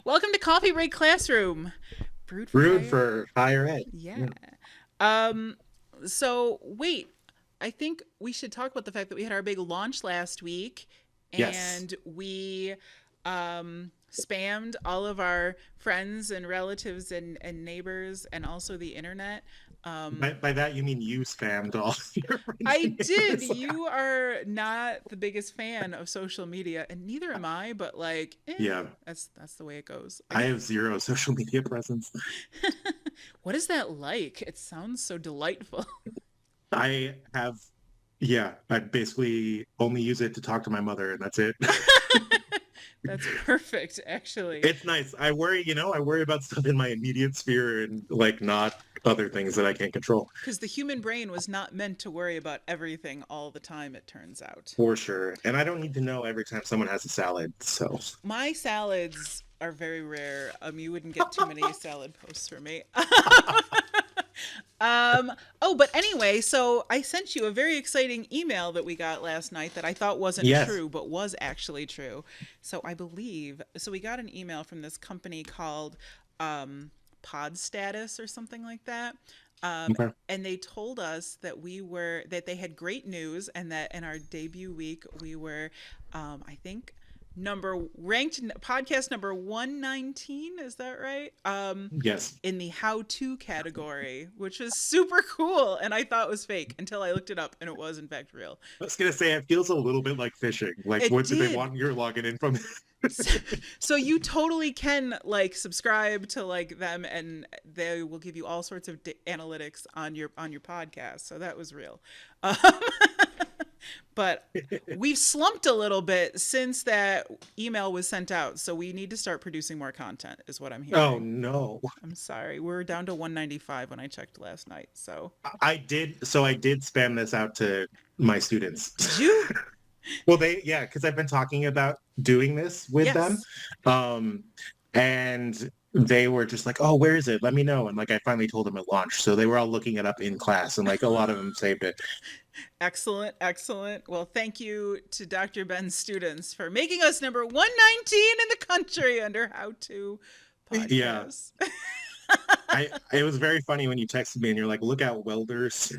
Welcome to Coffee Break Classroom. Brewed for Brewed hire. for higher ed. Yeah. Yeah. Um so wait, I think we should talk about the fact that we had our big launch last week Yes. and we spammed all of our friends and relatives and neighbors and also the internet. Um By that you mean you spammed all your friends I and did. neighbors. You are not the biggest fan of social media, and neither am I, but like, Yeah. that's the way it goes. I have zero social media presence. What is that like? It sounds so delightful. I have, yeah, I basically only use it to talk to my mother and that's it. That's perfect, actually. It's nice. I worry about stuff in my immediate sphere and like not other things that I can't control. Because the human brain was not meant to worry about everything all the time, it turns out. For sure. And I don't need to know every time someone has a salad. So My salads are very rare. You wouldn't get too many salad posts from me. Oh, but anyway, so I sent you a very exciting email that we got last night that I thought wasn't yes. true, but was actually true. So I believe, so we got an email from this company called Pod Status or something like that. Okay. And they told us that that they had great news and that in our debut week, we were, I think, podcast number 119, is that right? Yes. In the how to category, which was super cool and I thought was fake until I looked it up and it was in fact real. I was gonna say it feels a little bit like phishing. Like, It what did they did. want your login in from? So you totally can like subscribe to like them and they will give you all sorts of analytics on your podcast. So that was real. Um, but we've slumped a little bit since that email was sent out. So we need to start producing more content is what I'm Oh hearing. no. I'm sorry. We're down to 195 when I checked last night. So I did spam this out to my students. did you? Well, because I've been talking about doing this with them. Yes. Um, and they were just like, "Oh, where is it? Let me know." And like I finally told them at launch. So they were all looking it up in class and like a lot of them saved it. Excellent, excellent. Well, thank you to Dr. Ben's students for making us number 119 in the country under how to Yeah. podcasts. I it was very funny when you texted me and you're like, "Look out, welders."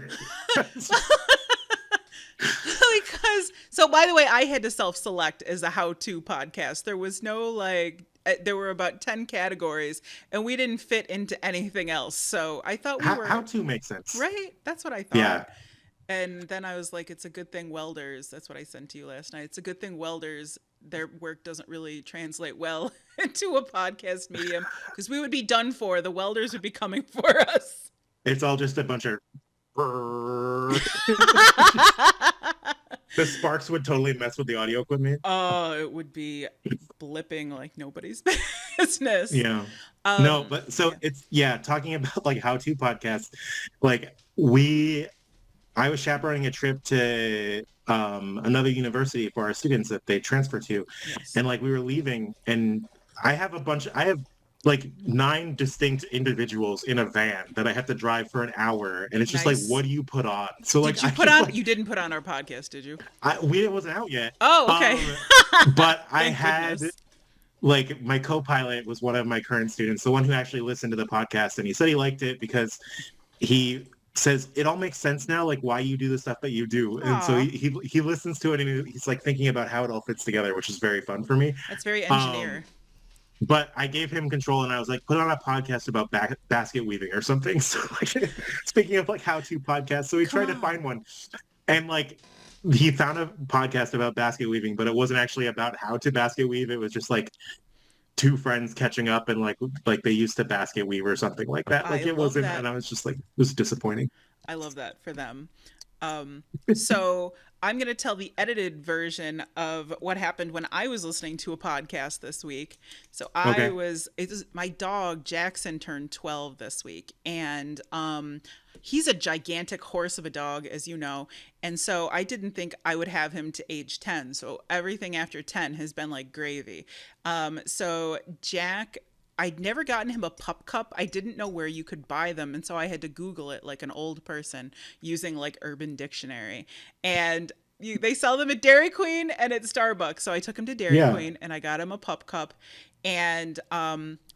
Because, so by the way, I had to self select as a how to podcast. There was no like, there were about 10 categories and we didn't fit into anything else. So I thought we How were, to make sense. right? That's what I thought. Yeah. And then I was like, it's a good thing welders, that's what I sent to you last night. It's a good thing welders, their work doesn't really translate well into a podcast medium because we would be done for. The welders would be coming for us. It's all just a bunch of the sparks would totally mess with the audio equipment. Oh, it would be blipping like nobody's business. Yeah. No, but so Yeah. it's talking about like how to podcasts. Like I was chaperoning a trip to another university for our students that they transfer to. Yes. And like we were leaving and I have like 9 distinct individuals in a van that I have to drive for an hour. And it's just like, Nice. what do you put on? So like Did you I put just on, like you didn't put on our podcast, did you? it wasn't out yet. Oh, okay. Um, but I Thank had goodness. like my co-pilot was one of my current students, the one who actually listened to the podcast, and he said he liked it because he says it all makes sense now, like why you do the stuff that you do. And so Aw, he listens to it and he's like thinking about how it all fits together, which is very fun for me. that's very Um, engineer. but I gave him control and I was like, put on a podcast about basket weaving or something. So like speaking of like how to podcasts, so he Come tried to on. find one and like he found a podcast about basket weaving, but it wasn't actually about how to basket weave. It was just like two friends catching up and like they used to basket weave or something like that. I Like it love wasn't, that. and I was just like, it was disappointing. I love that for them. So I'm going to tell the edited version of what happened when I was listening to a podcast this week. So Okay. it was my dog Jackson turned 12 this week, and he's a gigantic horse of a dog, as you know. And so I didn't think I would have him to age 10. So everything after 10 has been like gravy. So Jack, I'd never gotten him a pup cup. I didn't know where you could buy them. And so I had to Google it like an old person using like Urban Dictionary. And they sell them at Dairy Queen and at Starbucks. So I took him to Dairy Yeah. Queen and I got him a pup cup. And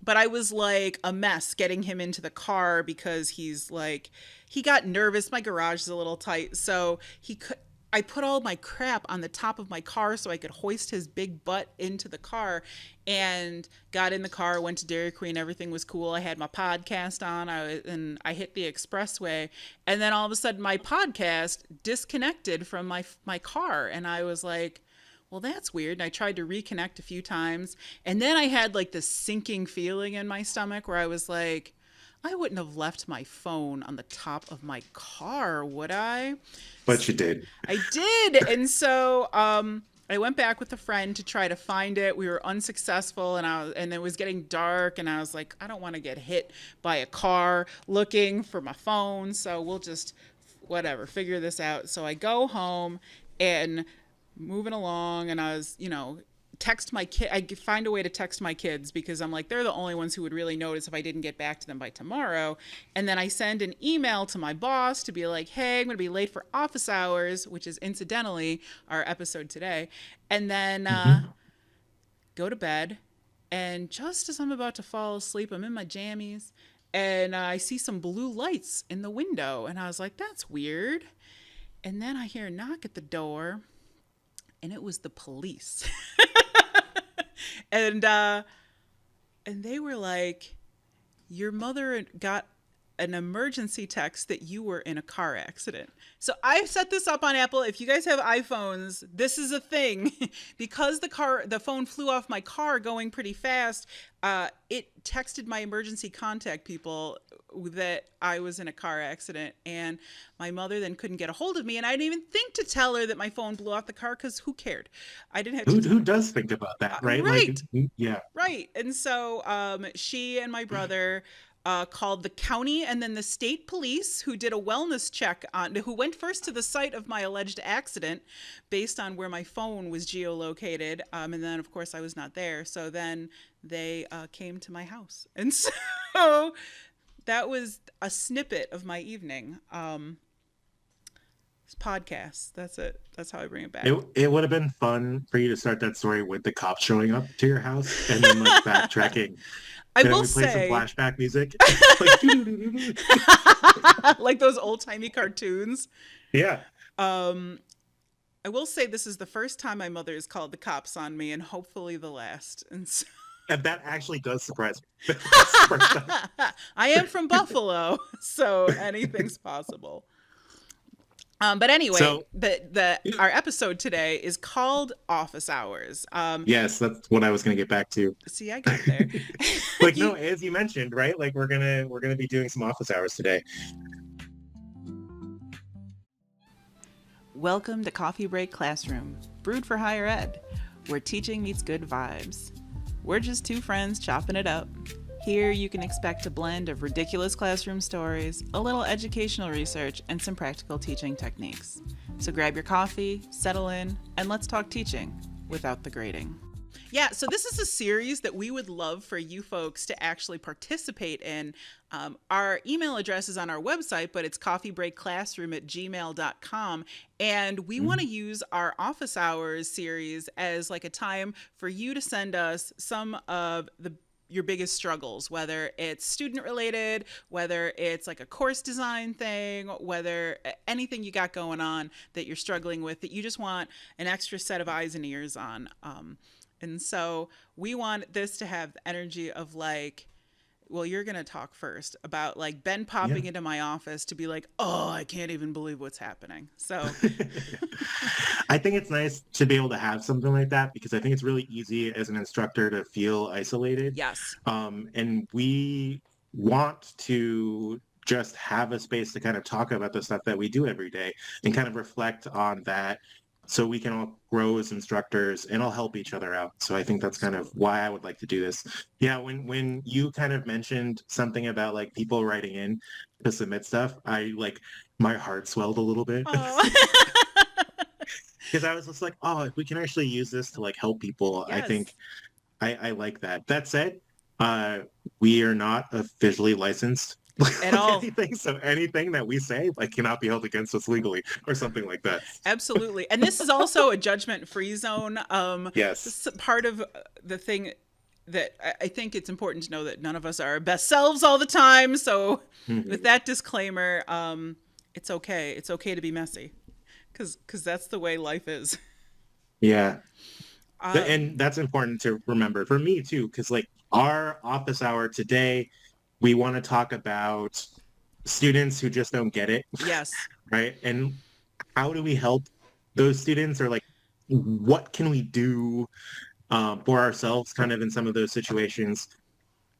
but I was like a mess getting him into the car because he got nervous. My garage is a little tight, so he could I put all my crap on the top of my car so I could hoist his big butt into the car, and got in the car, went to Dairy Queen. Everything was cool. I had my podcast on, and I hit the expressway, and then all of a sudden my podcast disconnected from my car, and I was like, well, that's weird. And I tried to reconnect a few times. And then I had like this sinking feeling in my stomach where I was like, I wouldn't have left my phone on the top of my car, would I? But you did. I did. And so I went back with a friend to try to find it. We were unsuccessful, and it was getting dark, and I was like, I don't want to get hit by a car looking for my phone, so we'll just whatever, figure this out. So I go home and moving along, and I was, text my kid. I find a way to text my kids because I'm like, they're the only ones who would really notice if I didn't get back to them by tomorrow. And then I send an email to my boss to be like, hey, I'm going to be late for office hours, which is incidentally our episode today. And then Mhm. go to bed. And just as I'm about to fall asleep, I'm in my jammies, and I see some blue lights in the window. And I was like, that's weird. And then I hear a knock at the door, and it was the police. and uh and they were like, your mother got an emergency text that you were in a car accident. So I've set this up on Apple. If you guys have iPhones, this is a thing. Because the phone flew off my car going pretty fast, it texted my emergency contact people that I was in a car accident, and my mother then couldn't get a hold of me, and I didn't even think to tell her that my phone blew off the car because who cared? I didn't have to Who does think about that, right? Like, right. yeah. Right. And so she and my brother called the county and then the state police, who did a wellness check who went first to the site of my alleged accident based on where my phone was geolocated. And then, of course, I was not there. So then they came to my house. And so that was a snippet of my evening. Podcast. That's it. That's how I bring it back. It would have been fun for you to start that story with the cops showing up to your house and then like backtracking. I And then will we play some say, flashback music. Like doo-doo-doo-doo-doo. like those old timey cartoons. Yeah. Um, I will say this is the first time my mother has called the cops on me, and hopefully the last. And so And that actually does surprise me. That's the first time. I am from Buffalo, so anything's possible. But anyway, So the our episode today is called Office Hours. yes, that's what I was gonna get back to. See, I got there. Like no, You- as you mentioned, right? Like we're gonna be doing some office hours today. Welcome to Coffee Break Classroom, brewed for higher ed, where teaching meets good vibes. We're just two friends chopping it up. Here you can expect a blend of ridiculous classroom stories, a little educational research, and some practical teaching techniques. So grab your coffee, settle in, and let's talk teaching without the grading. Yeah, so this is a series that we would love for you folks to actually participate in. Our email address is on our website, but it's coffeebreakclassroom@gmail.com. And we want to use our office hours series as like a time for you to send us some of your biggest struggles, whether it's student related, whether it's like a course design thing, whether anything you got going on that you're struggling with that you just want an extra set of eyes and ears on. And so we want this to have the energy of like, well, you're going to talk first about like Ben Yeah. popping into my office to be like, oh, I can't even believe what's happening. So, I think it's nice to be able to have something like that because I think it's really easy as an instructor to feel isolated. yes. And we want to just have a space to kind of talk about the stuff that we do every day and kind of reflect on that so we can all grow as instructors and all help each other out. So I think that's kind of why I would like to do this. Yeah, when you kind of mentioned something about like people writing in to submit stuff, I like my heart swelled a little bit. Oh, Because I was just like, oh, if we can actually use this to like help people, I yes. think I like that. That said, we are not officially licensed At like all. anything, so anything that we say like cannot be held against us legally or something like that. Absolutely. And this is also a judgment free zone. Yes. This is part of the thing. that I think it's important to know that none of us are our best selves all the time. So, with Mhm. that disclaimer, it's okay. It's okay to be messy, because that's the way life is. Yeah. Um, And that's important to remember for me too, because like our office hour today, we want to talk about students who just don't get it, yes. right? And how do we help those students, or like what can we do for ourselves kind of in some of those situations?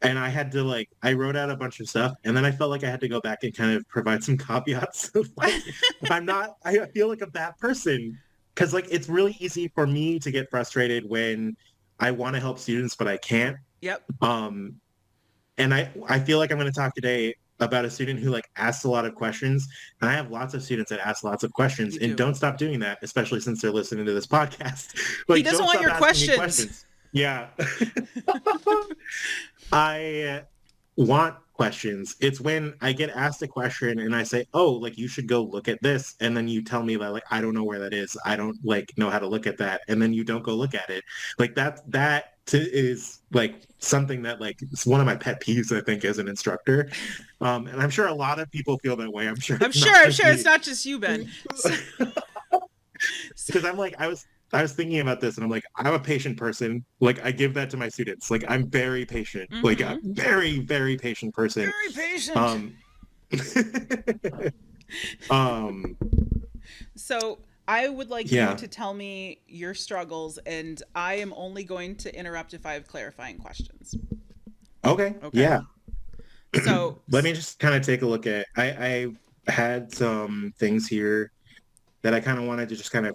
And I had to like, I wrote out a bunch of stuff, and then I felt like I had to go back and kind of provide some caveats of like, I feel like a bad person, because like it's really easy for me to get frustrated when I want to help students but I can't. Yep. Um, and I feel like I'm going to talk today about a student who like asks a lot of questions, and I have lots of students that ask lots of questions, You and do. don't stop doing that, especially since they're listening to this podcast. He Like, doesn't don't want stop your asking me questions. questions. Yeah. I want questions. It's when I get asked a question and I say, "Oh, like you should go look at this," and then you tell me that like I don't know where that is. I don't like know how to look at that, and then you don't go look at it. Like is like something that like it's one of my pet peeves, I think, as an instructor. And I'm sure a lot of people feel that way. I'm sure I'm it's sure. not I'm just sure it's me. not just you, Ben. So, so Because I'm like, I was thinking about this and I'm like, I'm a patient person. Like I give that to my students. Like I'm very patient. Like a mm-hmm. very, very patient person. Very patient. Um um So I would like you yeah. to tell me your struggles, and I am only going to interrupt if I have clarifying questions. Okay. Okay. Yeah. So, Let me just kind of take a look at I had some things here that I kind of wanted to just kind of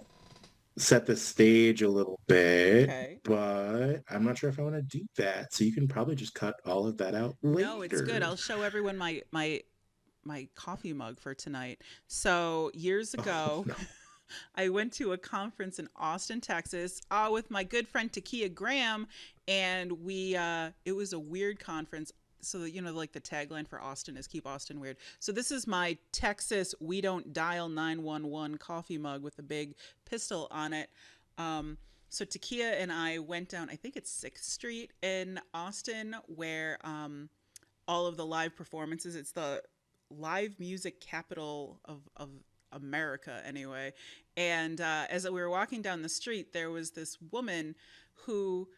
set the stage a little bit, okay. but I'm not sure if I want to do that. So you can probably just cut all of that out No, it's good. later. I'll show everyone my coffee mug for tonight. So, years Oh ago, no. I went to a conference in Austin, Texas, with my good friend Takia Graham, and we it was a weird conference. So that, like the tagline for Austin is "Keep Austin Weird." So this is my Texas "We Don't Dial 911" coffee mug with a big pistol on it. Um, so Takia and I went down, I think it's 6th Street in Austin, where all of the live performances. It's the live music capital of America, anyway. And as we were walking down the street, there was this woman who,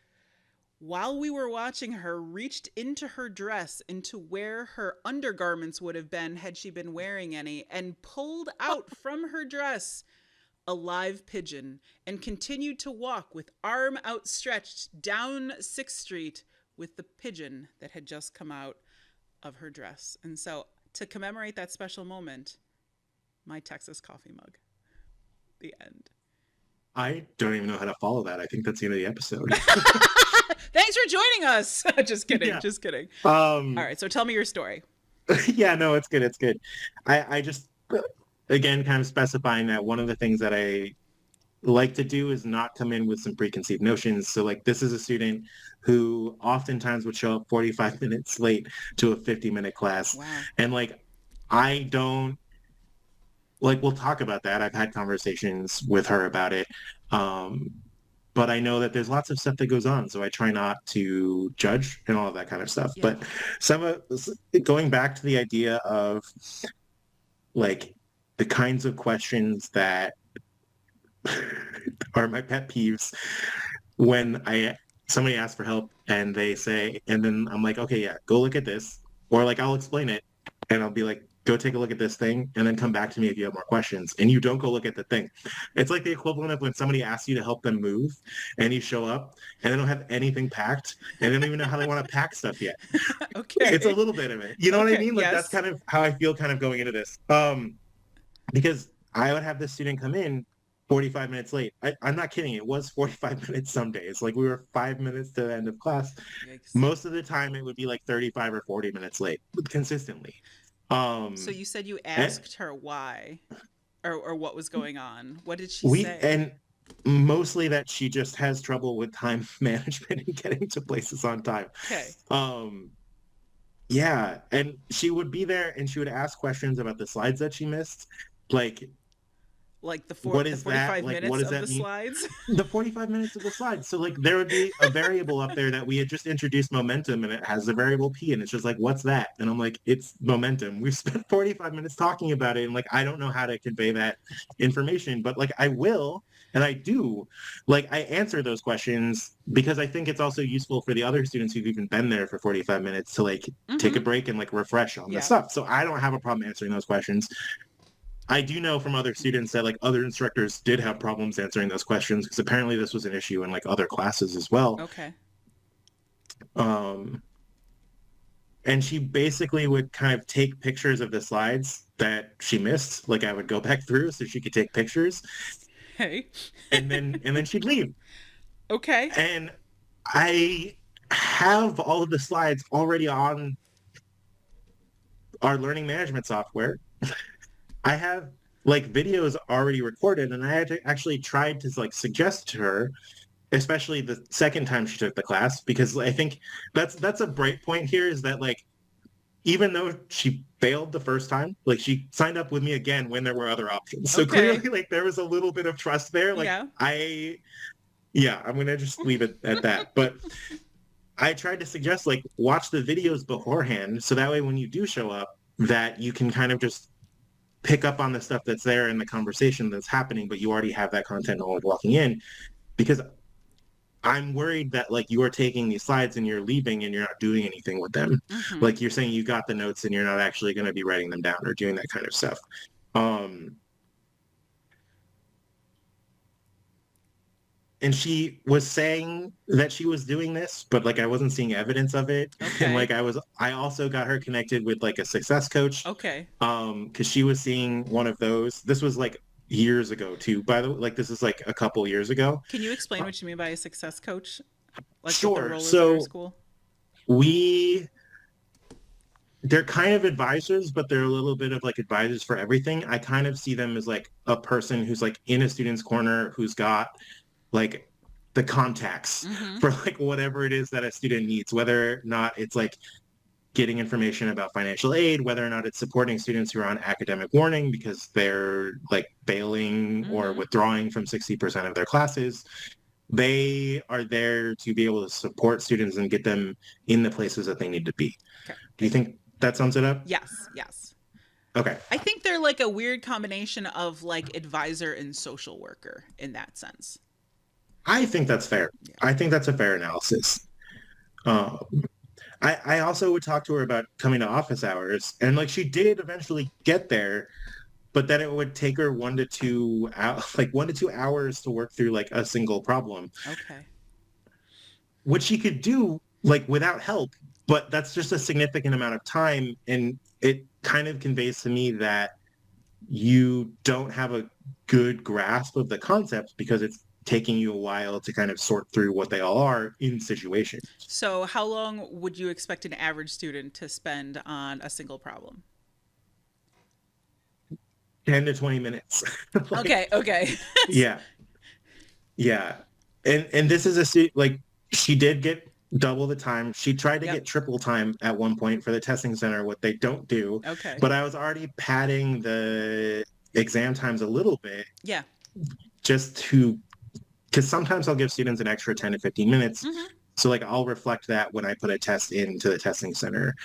while we were watching her, reached into her dress, into where her undergarments would have been had she been wearing any, and pulled out from her dress a live pigeon and continued to walk with arm outstretched down 6th Street with the pigeon that had just come out of her dress. And so, to commemorate that special moment, my Texas coffee mug. The end. I don't even know how to follow that. I think that's the end of the episode. Thanks for joining us. Just kidding. Yeah. Just kidding. All Um right. So, tell me your story. yeah, no, it's good. It's good. I just again kind of specifying that one of the things that I like to do is not come in with some preconceived notions. So like this is a student who oftentimes would show up 45 minutes late to a 50-minute class. Wow. And like I don't like we'll talk about that. I've had conversations with her about it. Um but I know that there's lots of stuff that goes on, so I try not to judge and all of that kind of stuff. Yeah. But some of going back to the idea of like the kinds of questions that are my pet peeves when I somebody asks for help and they say, and then I'm like, okay, yeah, go look at this, or like I'll explain it, and I'll be like, go take a look at this thing, and then come back to me if you have more questions. And you don't go look at the thing. It's like the equivalent of when somebody asks you to help them move, and you show up and they don't have anything packed, and they don't even know how they want to pack stuff yet. It's a Okay. little bit of it. You know what I Okay. mean? Like that's Yes. kind of how I feel kind of going into this. Because I would have this student come in 45 minutes late. I'm not kidding. It was 45 minutes some days. Like we were 5 minutes to the end of class. Yikes. Most of the time it would be like 35 or 40 minutes late consistently. So, you said you And asked her why, or what was going on. What did she we say? and mostly that she just has trouble with time management and getting to places on time. Okay. Um, yeah, and she would be there and she would ask questions about the slides that she missed. Like Like what the is that? 45 Like, what minutes does of that the mean? slides? The 45 minutes of the slide. So like there would be a variable up there that we had just introduced momentum and it has a variable P and it's just like, what's that? And I'm like, it's momentum. We've spent 45 minutes talking about it. And like, I don't know how to convey that information, but like I will, and I do, like I answer those questions because I think it's also useful for the other students who've even been there for 45 minutes to like take a Mm-hmm. break and like refresh on the Yeah. stuff. So I don't have a problem answering those questions. I do know from other students that like other instructors did have problems answering those questions because apparently this was an issue in like other classes as well. Okay. Um, and she basically would kind of take pictures of the slides that she missed. Like I would go back through so she could take pictures, Hey. and then she'd leave. Okay. And I have all of the slides already on our learning management software. I have like videos already recorded, and I had to actually tried to like suggest to her, especially the second time she took the class, because I think that's a bright point here is that like even though she failed the first time, like she signed up with me again when there were other options. So Okay. clearly like there was a little bit of trust there. Like Yeah. yeah, I'm gonna just leave it at that. But I tried to suggest like watch the videos beforehand so that way when you do show up that you can kind of just pick up on the stuff that's there in the conversation that's happening, but you already have that content knowledge walking in because I'm worried that like you are taking these slides and you're leaving and you're not doing anything with them. Mm-hmm. Like you're saying you got the notes and you're not actually going to be writing them down or doing that kind of stuff. Um, and she was saying that she was doing this, but like I wasn't seeing evidence of it. And like Okay. I also got her connected with like a success coach, Okay. because she was seeing one of those. This was like years ago too, by the way. Like this is like a couple years ago. Can you explain Uh, what you mean by a success coach? Like what the sure. role is at your So school? we they're kind of advisors, but they're a little bit of like advisors for everything. I kind of see them as like a person who's like in a student's corner who's got like the contacts Mm-hmm. for like whatever it is that a student needs, whether or not it's like getting information about financial aid, whether or not it's supporting students who are on academic warning because they're like failing or Mm-hmm. withdrawing from 60% of their classes. They are there to be able to support students and get them in the places that they need to be. Okay. Do you think that sums it up? Yes. Yes. Okay. I think they're like a weird combination of like advisor and social worker in that sense. I think that's fair. Yeah. I think that's a fair analysis. Um, I also would talk to her about coming to office hours, and like she did eventually get there, but then it would take her 1 to 2 hours to work through like a single problem, Okay. which she could do like without help, but that's just a significant amount of time, and it kind of conveys to me that you don't have a good grasp of the concepts because it's taking you a while to kind of sort through what they all are in situations. So, how long would you expect an average student to spend on a single problem? 10 to 20 minutes. Like, Okay, okay. yeah, yeah. And this is like she did get double the time. She tried to Yep. get triple time at one point for the testing center, what they don't do. Okay. But I was already padding the exam times a little bit Yeah. just to because sometimes I'll give students an extra 10 to 15 minutes. Mm-hmm. So like I'll reflect that when I put a test into the testing center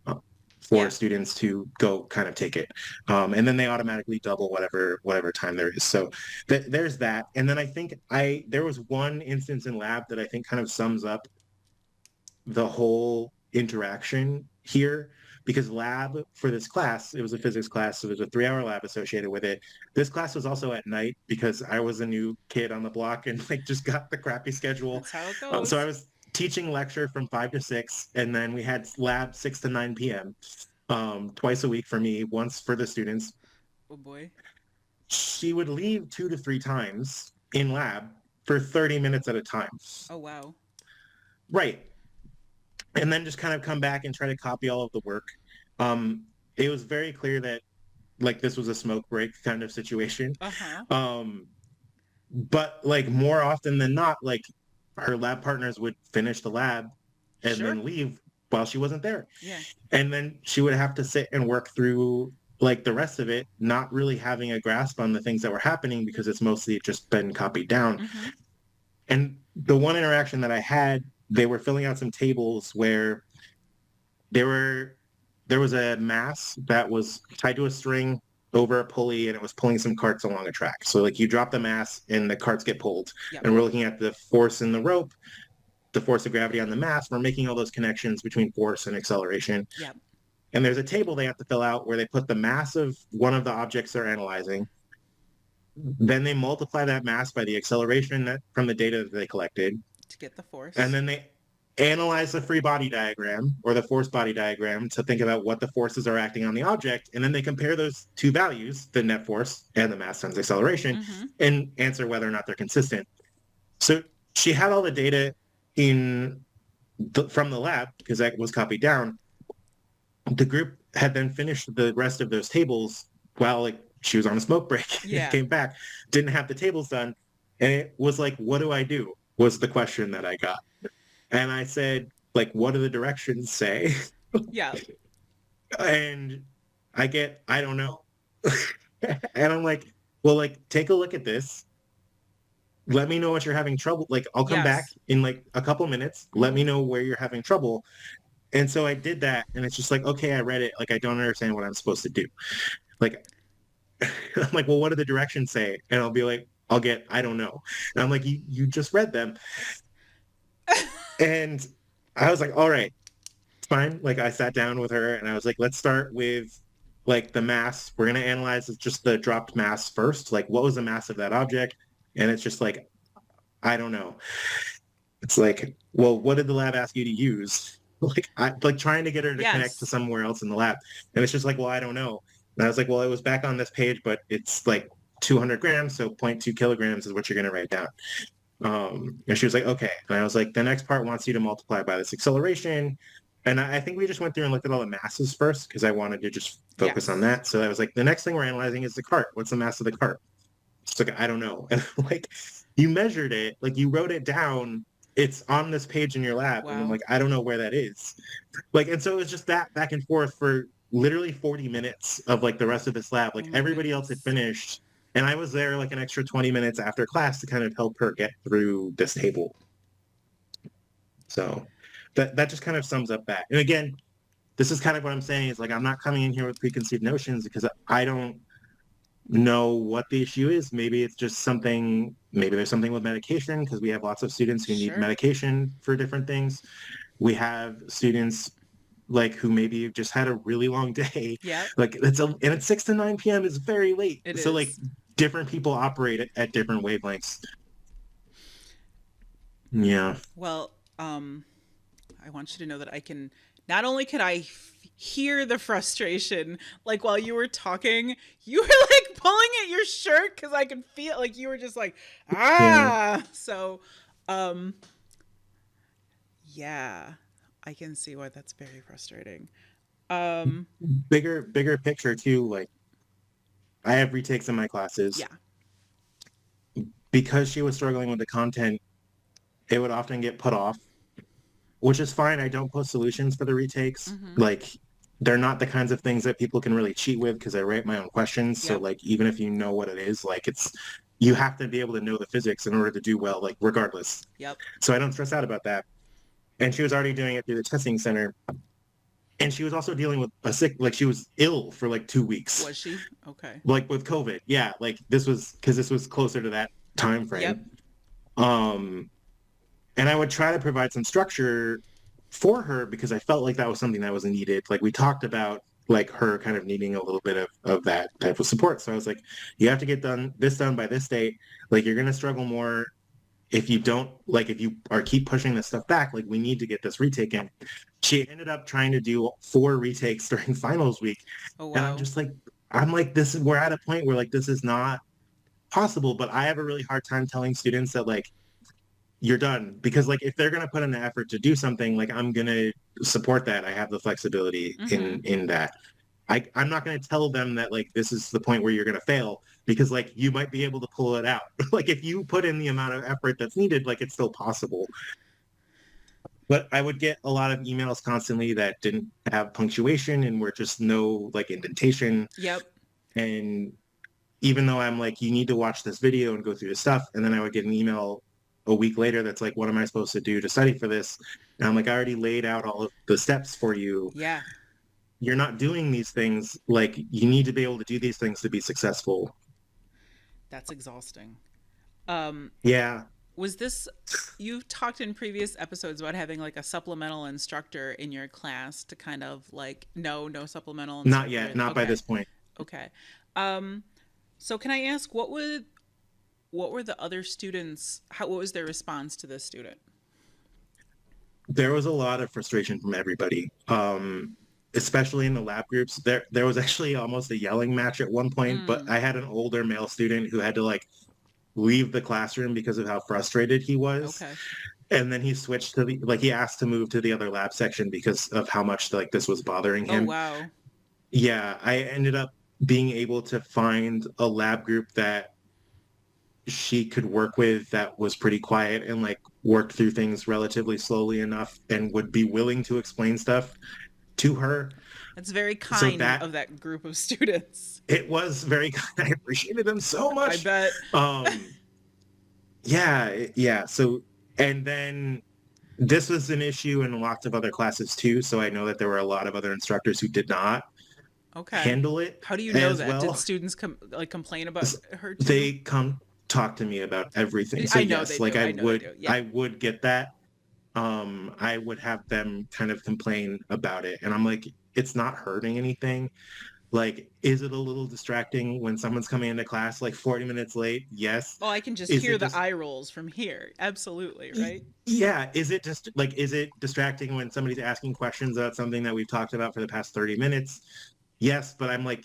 uh, for Yeah. students to go kind of take it. And then they automatically double whatever time there is. So there's that. And then I think there was one instance in lab that I think kind of sums up the whole interaction here because lab for this class, it was a physics class, so there's a 3-hour lab associated with it. This class was also at night because I was a new kid on the block and like just got the crappy schedule. That's how it So I goes. was teaching lecture from 5 to 6, and then we had lab 6 to 9 p.m. Twice a week for me, once for the students. Oh boy. She would leave 2 to 3 times in lab for 30 minutes at a time. Oh wow. Right. And then just kind of come back and try to copy all of the work. Um, it was very clear that like this was a smoke break kind of situation. Uh-huh. Um, but like more often than not, like her lab partners would finish the lab and Sure. then leave while she wasn't there. Yeah. And then she would have to sit and work through like the rest of it, not really having a grasp on the things that were happening because it's mostly just been copied down. Mm-hmm. And the one interaction that I had, they were filling out some tables where there were there was a mass that was tied to a string over a pulley and it was pulling some carts along a track. So like you drop the mass and the carts get pulled. Yep. And we're looking at the force in the rope, the force of gravity on the mass. We're making all those connections between force and acceleration. Yep. And there's a table they have to fill out where they put the mass of one of the objects they're analyzing. Then they multiply that mass by the acceleration that from the data that they collected. To get the And force. then they analyze the free body diagram or the force body diagram to think about what the forces are acting on the object. And then they compare those two values, the net force and the mass times acceleration, Mm-hmm. and answer whether or not they're consistent. So she had all the data from the lab because that was copied down. The group had then finished the rest of those tables while like she was on a smoke break. Yeah. Came back, didn't have the tables done, and it was like, "What do I do?" was the question that I got, and I said, "Like, what do the directions say?" Yeah. And I don't know, and I'm like, "Well, like, take a look at this. Let me know what you're having trouble. Like, I'll come back Yes. in like a couple minutes. Let Mm-hmm. me know where you're having trouble." And so I did that, and it's just like, okay, I read it. Like, I don't understand what I'm supposed to do. Like, I'm like, well, what do the directions say? And I'll be like, I don't know. And I'm like, you just read them. And I was like, all right, it's fine. Like, I sat down with her, and I was like, let's start with like the mass. We're gonna analyze just the dropped mass first. Like, what was the mass of that object? And it's just like, I don't know. It's like, well, what did the lab ask you to use? Like I like trying to get her to connect to Yes. somewhere else in the lab. And it's just like, well, I don't know. And I was like, well, it was back on this page, but it's like 200 grams, so zero point 0.2 kilograms is what you're going to write down. And she was like, okay. And I was like, the next part wants you to multiply by this acceleration. And I think we just went through and looked at all the masses first because I wanted to just focus on Yes. that. So I was like, the next thing we're analyzing is the cart. What's the mass of the cart? It's like, I don't know. And like, you measured it, like you wrote it down. It's on this page in your lab. And I'm Wow. like, I don't know where that is. Like, and so it was just that back and forth for literally 40 minutes of like the rest of this lab. Oh Like my everybody else had goodness. finished. And I was there like an extra 20 minutes after class to kind of help her get through this table. So that just kind of sums up that. And again, this is kind of what I'm saying is like, I'm not coming in here with preconceived notions because I don't know what the issue is. Maybe it's just something, maybe there's something with medication because we have lots of students who need Sure. medication for different things. We have students like who maybe just had a really long day. Yep. Like and it's 6 to 9 p.m. is very late. It So like is. different people operate at different wavelengths. Yeah. Well, I want you to know that I can not only can I hear the frustration like while you were talking, you were like pulling at your shirt cuz I could feel like you were just like Yeah. ah. So, um yeah, I can see why that's very frustrating. Um Bigger picture too, like I have retakes in my classes. yeah. Because she was struggling with the content, it would often get put off, which is fine. I don't post solutions for the retakes. Mhm. Like they're not the kinds of things that people can really cheat with because I write my own questions. So Yep. like even if you know what it is, like it's you have to be able to know the physics in order to do well, like regardless. Yep. So I don't stress out about that. And she was already doing it through the testing center. And she was also dealing with a sick, like she was ill for like 2 weeks, Was she? Okay. like with COVID. Yeah, like this was closer to that time Yep. frame. Um, and I would try to provide some structure for her because I felt like that was something that was needed. Like we talked about like her kind of needing a little bit of that type of support. So I was like, you have to get done by this date. Like you're gonna struggle more if you don't like if you are keep pushing this stuff back. Like we need to get this retake in. She ended up trying to do 4 retakes during finals week. Oh And wow. I'm like, this is we're at a point where like this is not possible, but I have a really hard time telling students that like you're done because like if they're going to put in the effort to do something, like I'm going to support that. I have the flexibility Mhm. in that. I'm not going to tell them that like this is the point where you're going to fail because like you might be able to pull it out. Like if you put in the amount of effort that's needed, like it's still possible. But I would get a lot of emails constantly that didn't have punctuation and were just no like indentation. Yep. And even though I'm like, you need to watch this video and go through the stuff, and then I would get an email a week later that's like, what am I supposed to do to study for this? And I'm like, I already laid out all of the steps for you. Yeah. You're not doing these things. Like, you need to be able to do these things to be successful. That's exhausting. Um, Yeah, was this you've talked in previous episodes about having like a supplemental instructor in your class to kind of like no supplemental not yet, instructor. not by Okay. this point. Okay. Um, so can I ask what were the other students what was their response to this student? There was a lot of frustration from everybody. Especially in the lab groups. There was actually almost a yelling match at one point, but Mm, I had an older male student who had to like leave the classroom because of how frustrated he was. okay. And then he switched to the like he asked to move to the other lab section because of how much like this was bothering Oh him. wow. Yeah, I ended up being able to find a lab group that she could work with that was pretty quiet and like worked through things relatively slowly enough and would be willing to explain stuff to her. That's very So kind that of that group of students. it was very I appreciated them so I much. bet. Um yeah. So and then this was an issue in lots of other classes too. So I know that there were a lot of other instructors who did not Okay. handle it How do you know as that? Did well. students complain about her too? They come talk to me about everything. So I know they yes, like do. I know they do. Yeah. I would get that. I would have them kind of complain about it. And I'm like, it's not hurting anything. Like, is it a little distracting when someone's coming into class like 40 minutes late? Yes. Oh, I can just Is hear it the just eye rolls from here. Absolutely, right? yeah, is it just like is it distracting when somebody's asking questions about something that we've talked about for the past 30 minutes? Yes, but I'm like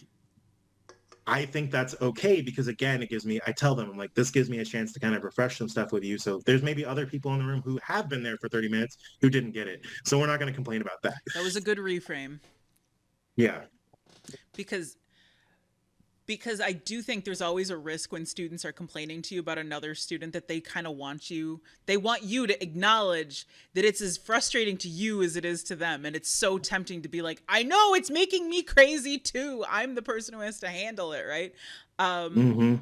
I think that's okay because again, it gives me I tell them I'm like this gives me a chance to kind of refresh some stuff with you. So there's maybe other people in the room who have been there for 30 minutes who didn't get it. So we're not going to complain about that. That was a good reframe Yeah. because I do think there's always a risk when students are complaining to you about another student that they kind of they want you to acknowledge that it's as frustrating to you as it is to them. And it's so tempting to be like, I know it's making me crazy too. I'm the person who has to handle it, right? Um, Hmm.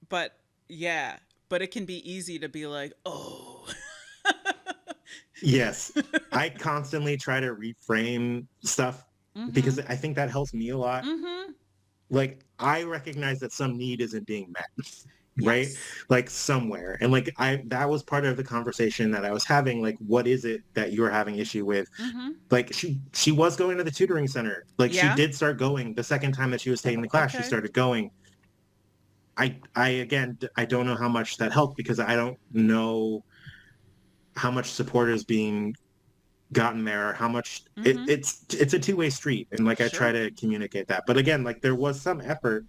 but yeah, but it can be easy to be like, oh, Yes. I constantly try to reframe stuff mm-hmm, because I think that helps me a lot. mm-hmm, Like I recognize that some need isn't being met, right? yes, Like somewhere. And like I that was part of the conversation that I was having. Like, what is it that you're having issue with? mm-hmm, Like she was going to the tutoring center. Like she yeah, did start going the second time that she was taking the class, she okay, started going. I again I don't know how much that helped because I don't know how much support is being gotten there, how much mm-hmm, it's a two-way street. And like I try sure, to communicate that. But again, like there was some effort.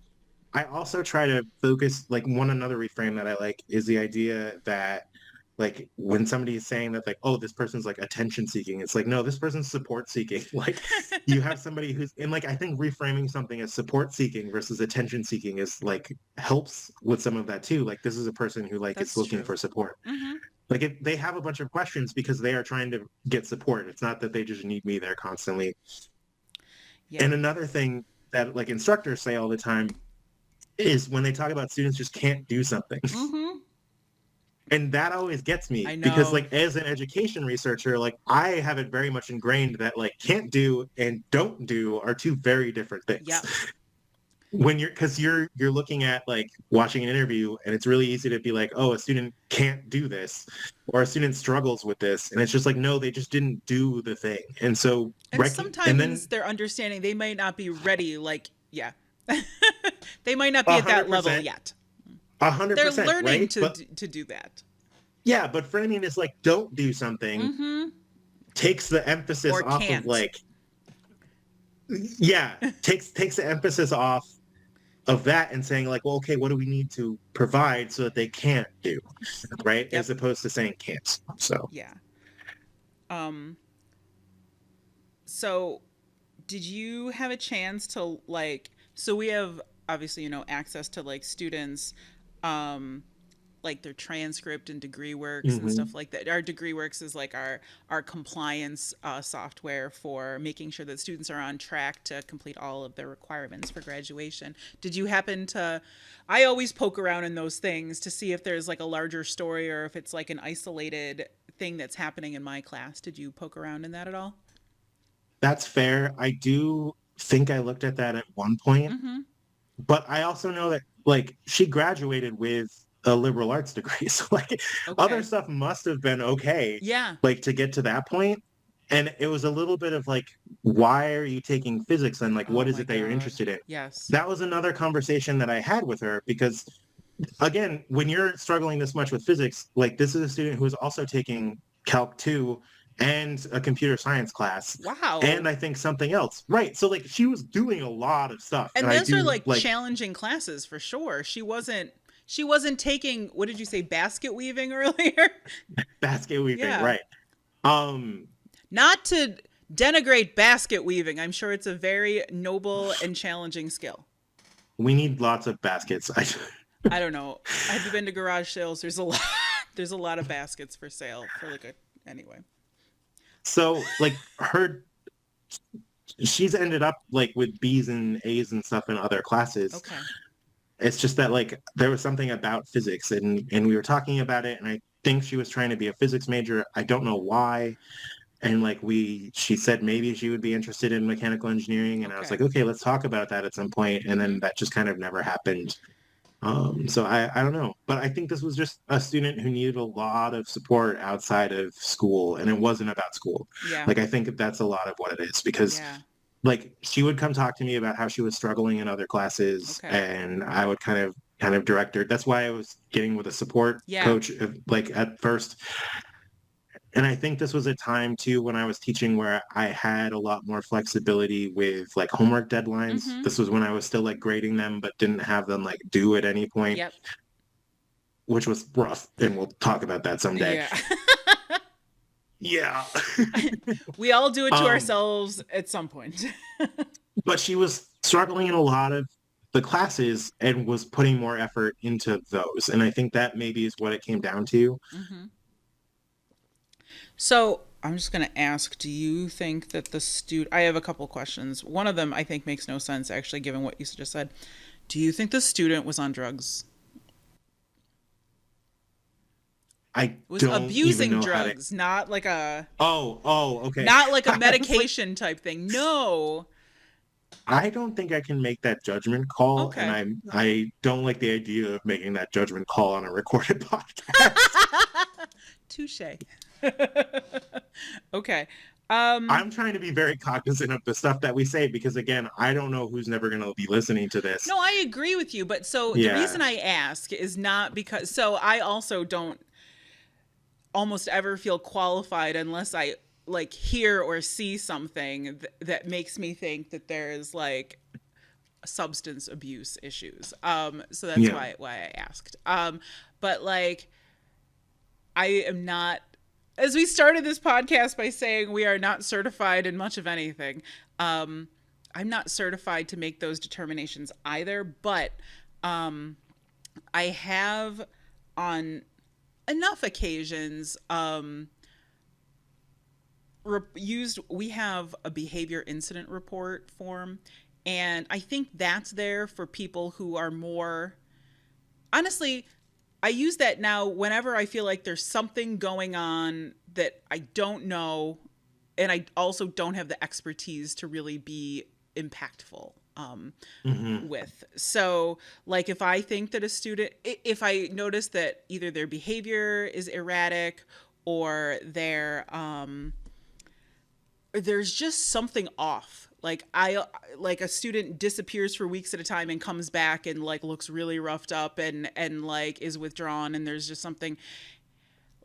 I also try to focus like one another reframe that I like is the idea that like when somebody is saying that like oh this person's like attention seeking it's like no this person's support seeking like you have somebody who's and like I think reframing something as support seeking versus attention seeking is like helps with some of that too like this is a person who like is that's looking true. for support Mm-hmm, like if they have a bunch of questions because they are trying to get support it's not that they just need me there constantly yeah, and another thing that like instructors say all the time is when they talk about students just can't do something. mm-hmm, And that always gets me I because know. like as an education researcher, like I have it very much ingrained that like can't do and don't do are two very different things. Yep. When you're because you're looking at like watching an interview and it's really easy to be like, oh, a student can't do this or a student struggles with this. And it's just like, no, they just didn't do the thing. And so And and sometimes then they're understanding they might not be ready. Like, yeah, they might not be a at that hundred level percent, yet. a hundred They're percent, learning right? But to do that. yeah, but framing is like don't do something Mm-hmm. takes the emphasis Or off of can't. like yeah takes the emphasis off of that and saying like well okay what do we need to provide so that they can't do right Yep. as opposed to saying can't so Yeah. Um. So, did you have a chance to like? So we have obviously access to like students, um, like their transcript and degree works and Hmm. stuff like that. Our degree works is like our compliance software for making sure that students are on track to complete all of their requirements for graduation. Did you happen to? I always poke around in those things to see if there's like a larger story or if it's like an isolated thing that's happening in my class. Did you poke around in that at all? That's fair. I do think I looked at that at one point, Mm-hmm. but I also know that like she graduated with a liberal arts degree. So like other Okay. stuff must have been okay, Yeah. like to get to that point. And it was a little bit of like, why are you taking physics and like Oh what is my it that you're God. interested in? Yes. That was another conversation that I had with her because again, when you're struggling this much with physics, like this is a student who is also taking Calc 2 and a computer science class and Wow. I think something else. Right. So like she was doing a lot of stuff. And And I those are do like like challenging classes for sure. She wasn't taking, what did you say, basket weaving earlier? basket weaving, Yeah. right. Um Not to denigrate basket weaving. I'm sure it's a very noble and challenging skill. we need lots of baskets. I don't know. Have you been to garage sales? There's a lot there's a lot of baskets for sale for like a anyway. So like her she's ended up like with B's and A's and stuff in other classes. Okay. It's just that like there was something about physics and we were talking about it and I think she was trying to be a physics major. I don't know why. And like she said maybe she would be interested in mechanical engineering and I was Okay. like, okay, let's talk about that at some point. And then Mhm. that just kind of never happened. So I don't know. But I think this was just a student who needed a lot of support outside of school and it wasn't about school. Yeah. Like I think that's a lot of what it is because Yeah. like she would come talk to me about how she was struggling in other classes Okay. and I would kind of direct her. That's why I was getting with a support Yeah. coach like at first. And I think this was a time too when I was teaching where I had a lot more flexibility with like homework deadlines. Mhm. This was when I was still like grading them but didn't have them like due at any point, Yep. which was rough. And we'll talk about that someday. Yeah. Yeah. We all do it to um ourselves at some point. but she was struggling in a lot of the classes and was putting more effort into those. And I think that maybe is what it came down to. Mhm. So I'm just going to ask, do you think that the student, I have a couple questions. One of them I think makes no sense, actually, given what you just said. Do you think the student was on drugs? I Was don't even abusing know how to. drugs, not like a Okay. not like a I was like, medication type thing. No. I don't think I can make that judgment call, and Okay. I don't like the idea of making that judgment call on a recorded podcast. Touche. Okay. Um I'm trying to be very cognizant of the stuff that we say because again, I don't know who's never going to be listening to this. no, I agree with you, but so the Yeah. reason I ask is not because so I also don't almost ever feel qualified unless I like hear or see something that makes me think that there's like substance abuse issues. So that's Yeah. why I asked. But like I am not, as we started this podcast by saying we are not certified in much of anything. I'm not certified to make those determinations either, but I have on enough occasions used we have a behavior incident report form, and I think that's there for people who are more honestly, I use that now whenever I feel like there's something going on that I don't know and I also don't have the expertise to really be impactful Hmm. with. So, like if I think that a student, if I notice that either their behavior is erratic or there's just something off. Like a student disappears for weeks at a time and comes back and like looks really roughed up and like is withdrawn and there's just something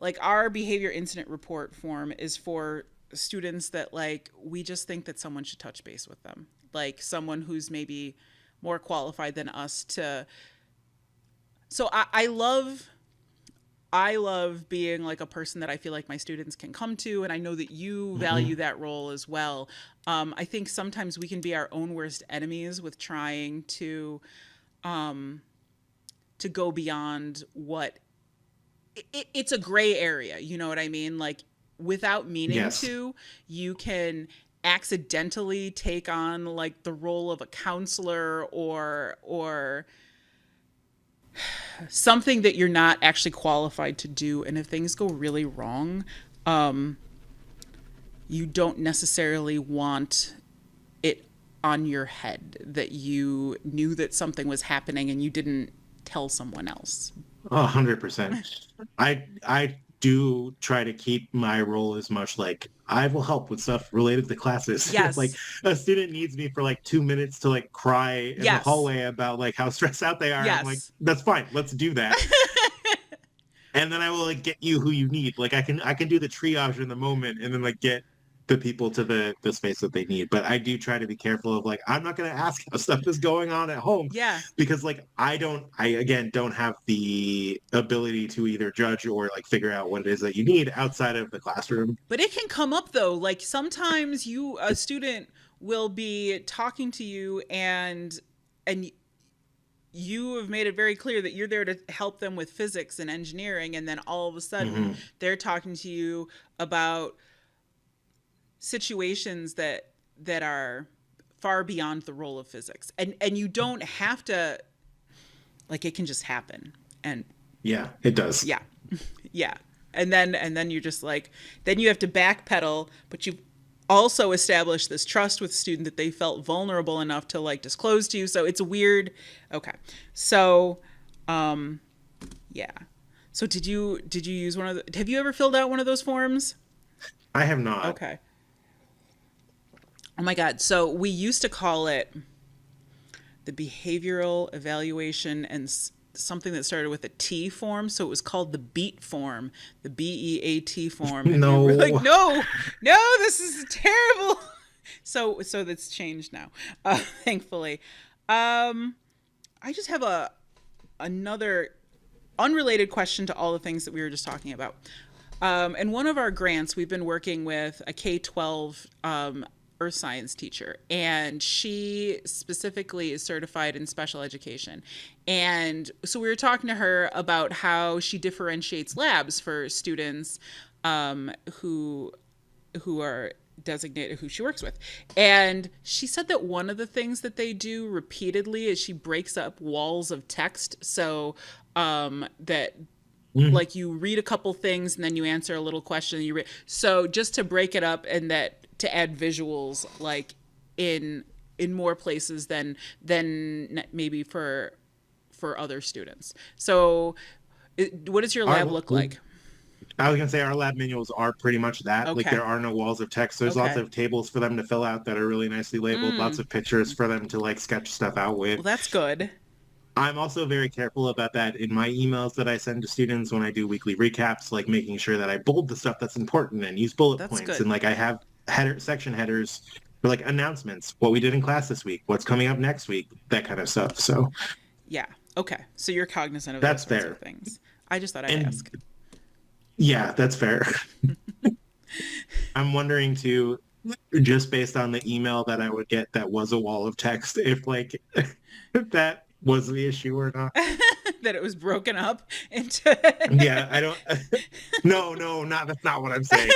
like our behavior incident report form is for students that like we just think that someone should touch base with them, like someone who's maybe more qualified than us to. So I love being like a person that I feel like my students can come to, and I know that you value Hmm. that role as well. I think sometimes we can be our own worst enemies with trying to go beyond what it's a gray area, you know what I mean? Like, without meaning Yes. to, you can accidentally take on like the role of a counselor, or something that you're not actually qualified to do. And if things go really wrong, um, you don't necessarily want it on your head that you knew that something was happening and you didn't tell someone else. 100%. I do try to keep my role as much like I will help with stuff related to classes. If like Yes. a student needs me for like 2 minutes to like cry in the Yes. hallway about like how stressed out they are, I'm like, Yes. that's fine. Let's do that. And then I will like get you who you need. Like I can do the triage in the moment and then like get the people to the space that they need. But I do try to be careful of like I'm not gonna ask how stuff is going on at home Yeah. because like I again don't have the ability to either judge or like figure out what it is that you need outside of the classroom. But it can come up though. Like sometimes a student will be talking to you, and you have made it very clear that you're there to help them with physics and engineering, and then all of a sudden Hmm. they're talking to you about situations that are far beyond the role of physics. And you don't have to, like, it can just happen. And Yeah, it does. yeah. Yeah. And then you're just like, then you have to backpedal, but you've also established this trust with the student that they felt vulnerable enough to like disclose to you. So it's a weird. Okay. So um yeah. So did you use one of the, have you ever filled out one of those forms? I have not. Okay. Oh my god. So we used to call it the behavioral evaluation and something that started with a T form. So it was called the BEAT form, the BEAT form. And we were like, No. no, no, this is terrible. So that's changed now, thankfully. Um, I just have another unrelated question to all the things that we were just talking about. In one of our grants, we've been working with a K-12 earth science teacher, and she specifically is certified in special education. And so we were talking to her about how she differentiates labs for students who are designated, who she works with. And she said that one of the things that they do repeatedly is she breaks up walls of text. So that, Mm. like, you read a couple things and then you answer a little question and so just to break it up, and that to add visuals, like, in more places than maybe for other students. So what does your lab Our look like? I was gonna say our lab manuals are pretty much that. Like Okay. there are no walls of text. There's lots Okay. of tables for them to fill out that are really nicely labeled, lots Mm. of pictures for them to like sketch stuff out with. Well, that's good. I'm also very careful about that in my emails that I send to students when I do weekly recaps, like making sure that I bold the stuff that's important and use bullet That's points. good. And like I have section headers for like announcements, what we did in class this week, what's coming up next week, that kind of stuff. So Yeah. Okay. So you're cognizant of those that's sorts of fair. things. I just thought I'd And ask. yeah, that's fair. I'm wondering too, just based on the email that I would get that was a wall of text, if like if that was the issue or not. That it was broken up into. Yeah, I don't. No, no, not that's not what I'm saying.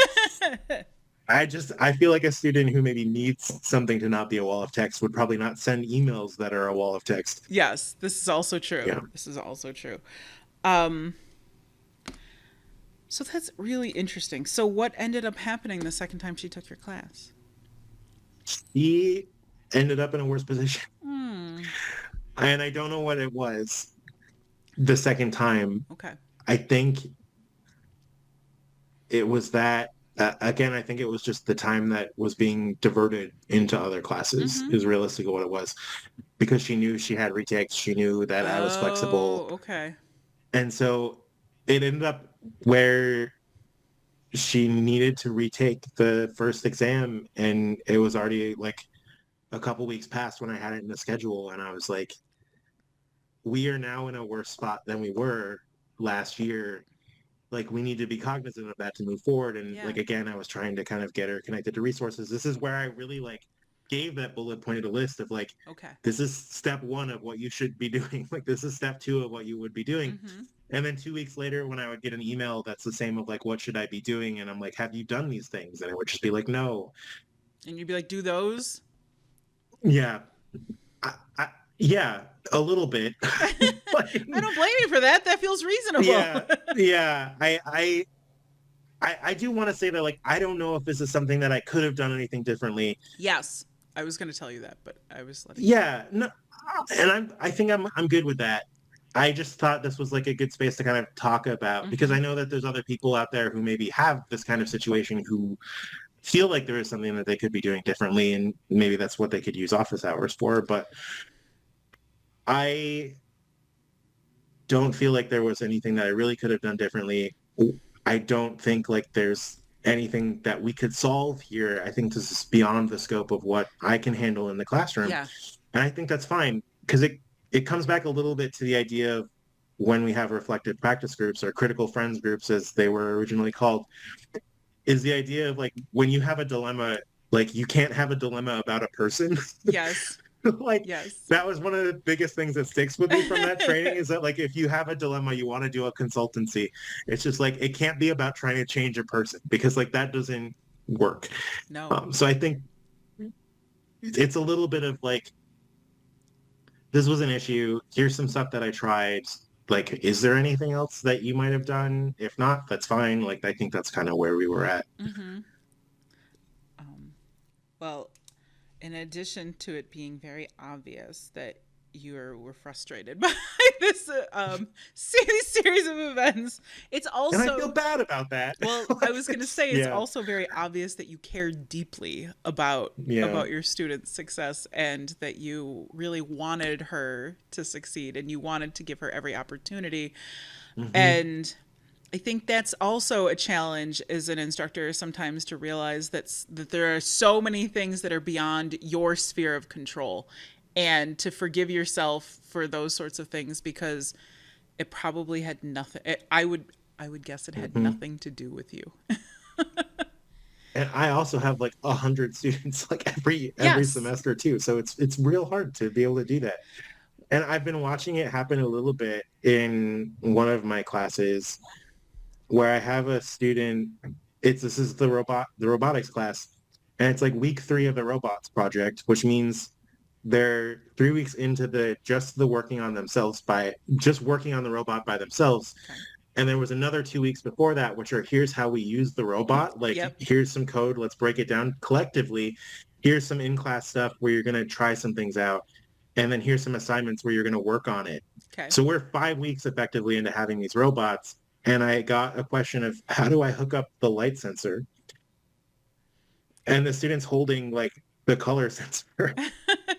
I feel like a student who maybe needs something to not be a wall of text would probably not send emails that are a wall of text. Yes, this is also true. Yeah. This is also true. Um, so that's really interesting. So what ended up happening the second time she took your class? He ended up in a worse position. Hmm. And I don't know what it was the second time. Okay. I think it was that again, I think it was just the time that was being diverted into other classes Mm-hmm. is realistically what it was because she knew she had retakes. She knew that I was flexible. Oh, okay. And so it ended up where she needed to retake the first exam and it was already like a couple weeks past when I had it in the schedule and I was like, we are now in a worse spot than we were last year. Like we need to be cognizant of that to move forward. And Yeah. like again, I was trying to kind of get her connected to resources. This is where I really like gave that bullet pointed a list of like, Okay. this is step one of what you should be doing. Like this is step two of what you would be doing. Mm-hmm. And then 2 weeks later, when I would get an email that's the same of like, what should I be doing? And I'm like, have you done these things? And it would just be like, no. And you'd be like, do those? Yeah. I, yeah, a little bit. Like, I don't blame you for that. That feels reasonable. yeah. Yeah. I do want to say that like I don't know if this is something that I could have done anything differently. Yes. I was going to tell you that, but I was letting you. Yeah, no, and I think I'm good with that. I just thought this was like a good space to kind of talk about because Mm-hmm. I know that there's other people out there who maybe have this kind of situation who feel like there is something that they could be doing differently and maybe that's what they could use office hours for. But I don't feel like there was anything that I really could have done differently. I don't think like there's anything that we could solve here. I think this is beyond the scope of what I can handle in the classroom. Yeah. And I think that's fine because it comes back a little bit to the idea of when we have reflective practice groups or critical friends groups as they were originally called, is the idea of like when you have a dilemma, like you can't have a dilemma about a person. Yes. Like Yes. that was one of the biggest things that sticks with me from that training is that like if you have a dilemma you want to do a consultancy, it's just like it can't be about trying to change a person because like that doesn't work. No. So I think it's a little bit of like this was an issue, here's some stuff that I tried, like is there anything else that you might have done? If not, that's fine. Like I think that's kind of where we were at. Mm-hmm. Um, well, in addition to it being very obvious that were frustrated by this series of events, it's And I feel also, bad about that. well, I Like, was going to say it's yeah, also very obvious that you care deeply yeah. about your student's success and that you really wanted her to succeed and you wanted to give her every opportunity. Hmm. And I think that's also a challenge as an instructor sometimes to realize that there are so many things that are beyond your sphere of control and to forgive yourself for those sorts of things because it probably had nothing I would guess it had Hmm. nothing to do with you. And I also have like 100 students like every Yes. semester too. So it's real hard to be able to do that. And I've been watching it happen a little bit in one of my classes where I have a student, this is the robotics class, and it's like week 3 of the robots project, which means they're 3 weeks into the just the working on themselves by just working on the robot by themselves. Okay. And there was another 2 weeks before that, which are here's how we use the robot. Like Yep. here's some code, let's break it down collectively. Here's some in-class stuff where you're gonna try some things out. And then here's some assignments where you're gonna work on it. Okay. So we're 5 weeks effectively into having these robots. And I got a question of how do I hook up the light sensor? And the student's holding like the color sensor.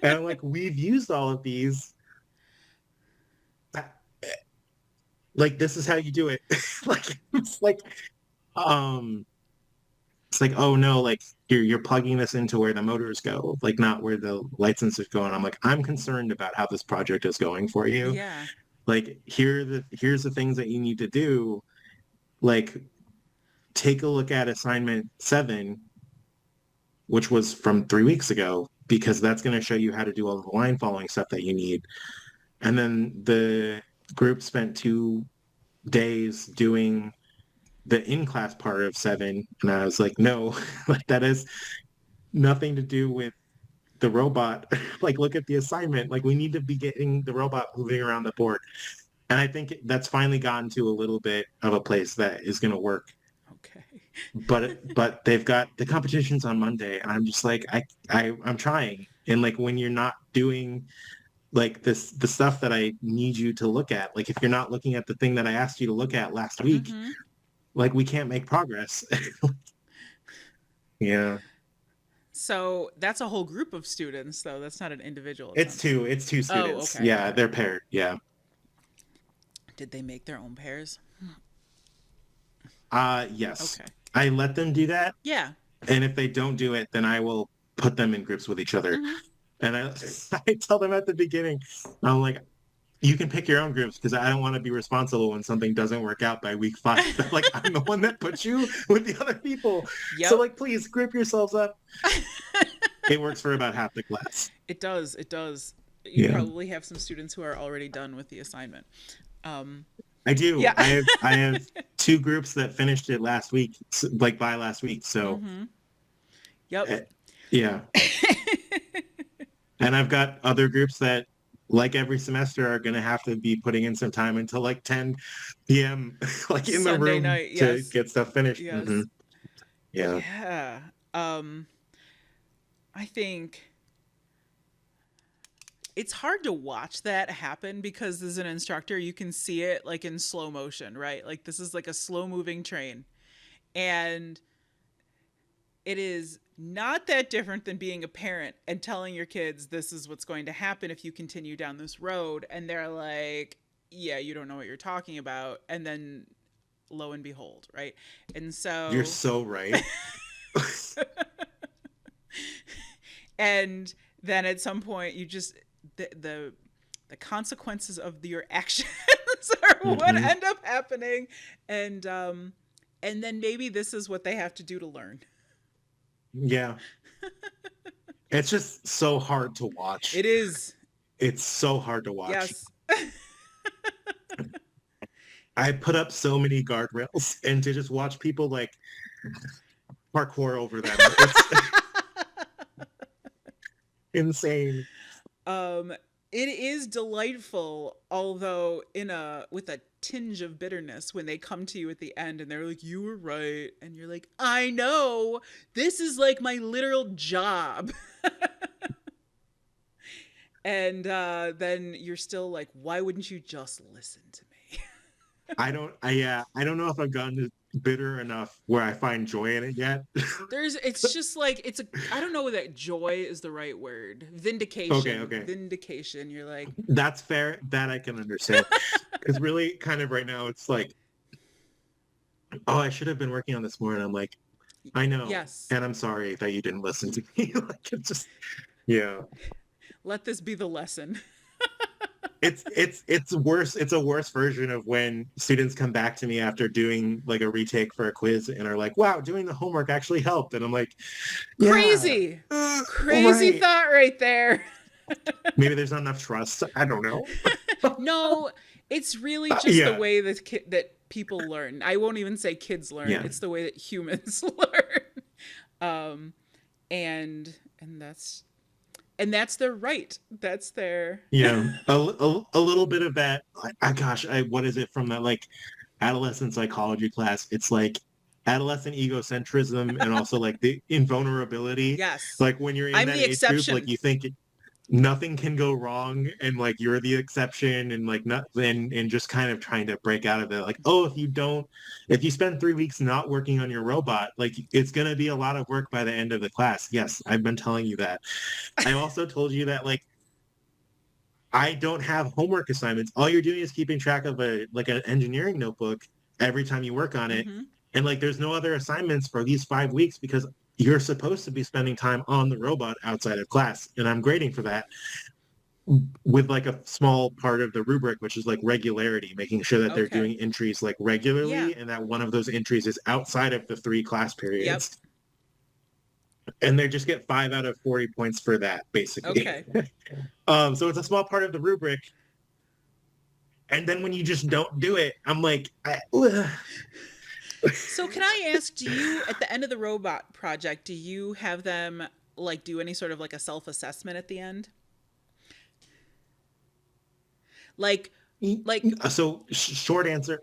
And I'm like, we've used all of these. Like this is how you do it. Like um it's like, oh no, like you're plugging this into where the motors go, like not where the light sensors go. And I'm like, I'm concerned about how this project is going for you. Yeah. Like here's the things that you need to do. Like take a look at assignment 7, which was from 3 weeks ago, because that's going to show you how to do all the line following stuff that you need. And then the group spent 2 days doing the in-class part of 7, and I was like, no, like that has nothing to do with the robot. Like look at the assignment. Like we need to be getting the robot moving around the board. And I think that's finally gotten to a little bit of a place that is going to work. Okay. But they've got the competitions on Monday, and I'm just like I'm trying. And like when you're not doing like the stuff that I need you to look at, like if you're not looking at the thing that I asked you to look at last week, Mm-hmm. like we can't make progress. Yeah. So that's a whole group of students, though. That's not an individual It's attempt. two Oh, students. okay, Yeah, okay. they're paired. Yeah. Did they make their own pairs? Yes. Okay. I let them do that. Yeah. And if they don't do it, then I will put them in groups with each other. Mm-hmm. And I tell them at the beginning, I'm like, you can pick your own groups because I don't want to be responsible when something doesn't work out by week 5. Like I'm the one that put you with the other people. So Yep. like, please group yourselves up. It works for about half the class. It does. It does. You Yeah. probably have some students who are already done with the assignment. Um, I do. Yeah. I have two groups that finished it last week, like by last week. So, Mm-hmm. Yep. uh, yeah. And I've got other groups that, like every semester, are going to have to be putting in some time until like 10 p.m. like in the Sunday room night. to Yes. get stuff finished. Yes. Yeah. Yeah. Um, I think it's hard to watch that happen because as an instructor, you can see it like in slow motion, right? Like this is like a slow moving train. And it is not that different than being a parent and telling your kids this is what's going to happen if you continue down this road. And they're like, yeah, you don't know what you're talking about. And then lo and behold, right? And You're so, so right. and then at some point, you just, the consequences of your actions are what Hmm. end up happening. And then maybe this is what they have to do to learn. Yeah. It's just so hard to watch. It is. It's so hard to watch. Yes. I put up so many guardrails and to just watch people like parkour over them. It's insane. um it is delightful, although in a with a tinge of bitterness when they come to you at the end and they're like, you were right, and you're like, I know, this is like my literal job. And then you're still like, why wouldn't you just listen to me? I don't know if I've gotten bitter enough where I find joy in it yet. It's just like, it's a, I don't know that joy is the right word. Okay, Vindication. okay. Vindication. You're like, That's fair. That I can understand. Because really kind of right now it's like, oh, I should have been working on this more. And I'm like, I know. yes, And I'm sorry that you didn't listen to me. Like it's just yeah. let this be the lesson. It's worse. It's a worse version of when students come back to me after doing like a retake for a quiz and are like, wow, doing the homework actually helped. And I'm like, yeah, Crazy. Crazy right. thought right there. Maybe there's not enough trust. I don't know. No, it's really just the Yeah. way that people learn. I won't even say kids learn. Yeah. It's the way that humans learn. Um, and that's their right. That's their Yeah. A little bit of that. Gosh, what is it from that like adolescent psychology class? It's like adolescent egocentrism and also like the invulnerability. yes. Like when you're in I'm that the age group, like exception. you think nothing can go wrong and like you're the exception and like not and just kind of trying to break out of it like oh if you spend 3 weeks not working on your robot like it's going to be a lot of work by the end of the class. Yes, I've been telling you that. I also told you that like I don't have homework assignments. All you're doing is keeping track of a like an engineering notebook every time you work on it. Mm-hmm. And like there's no other assignments for these 5 weeks because you're supposed to be spending time on the robot outside of class. And I'm grading for that with like a small part of the rubric, which is like regularity, making sure that they're Okay. doing entries like Yeah. regularly and that one of those entries is outside of the 3 class Yep. periods. And they just get 5 out of 40 points for that, basically. Okay. So it's a small part of the rubric. And then when you just don't do it, I'm like, So can I ask, do you at the end of the robot project, do you have them like do any sort of like a self-assessment at the end? Like like so short answer.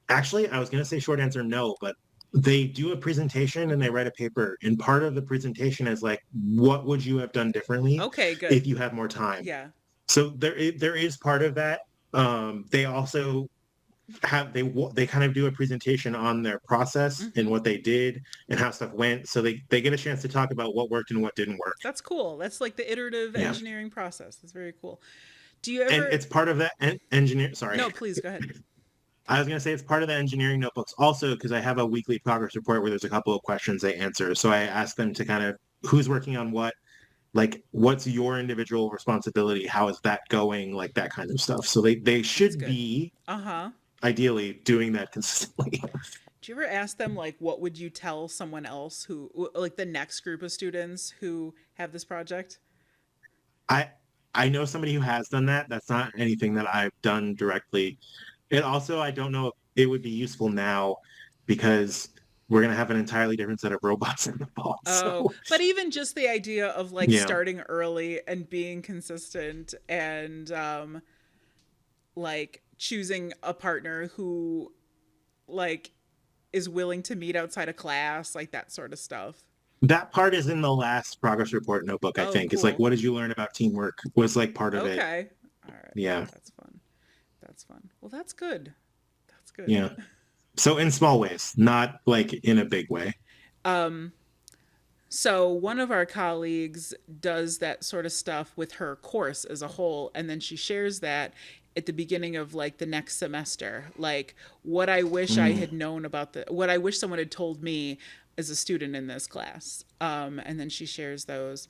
Actually, I was going to say short answer, no, but they do a presentation and they mhm. write a paper. And part of the presentation is like, what would you have done differently Okay, good. if you had more time? Yeah. So there is part of that. They also they kind of do a presentation on their process and Mhm. what they did and how stuff went. So they get a chance to talk about what worked and what didn't work. That's cool. That's like the iterative Yeah. engineering process. That's very cool. Do you And ever it's part of that engineer. Sorry. No, please go ahead. I was going to say it's part of the engineering notebooks also because I have a weekly progress report where there's a couple of questions they answer. So I ask them to kind of who's working on what, like what's your individual responsibility, how is that going, like that kind of stuff. So they That's should good. be Uh-huh. ideally doing that consistently. Do you ever ask them like what would you tell someone else who like the next group of students who have this project? I I know somebody who has done that. That's not anything that I've done directly. And also, I don't know if it would be useful now because we're gonna have an entirely different set of robots in the fall. Oh, So but even just the idea of like yeah, starting early and being consistent and like choosing a partner who like is willing to meet outside of class, like that sort of stuff. that part is in the last progress report notebook. I Oh, think it's like, cool. what did you learn about teamwork? Was like part of it. Okay. All right. Yeah, That's fun. That's fun. Well, that's good. That's good. yeah. So in small ways, not like in a big way. Um, so one of our colleagues does that sort of stuff with her course as a whole, and then she shares that at the beginning of like the next semester. Like what I wish I Mm. had known about what I wish someone had told me as a student in this class. And then she shares those.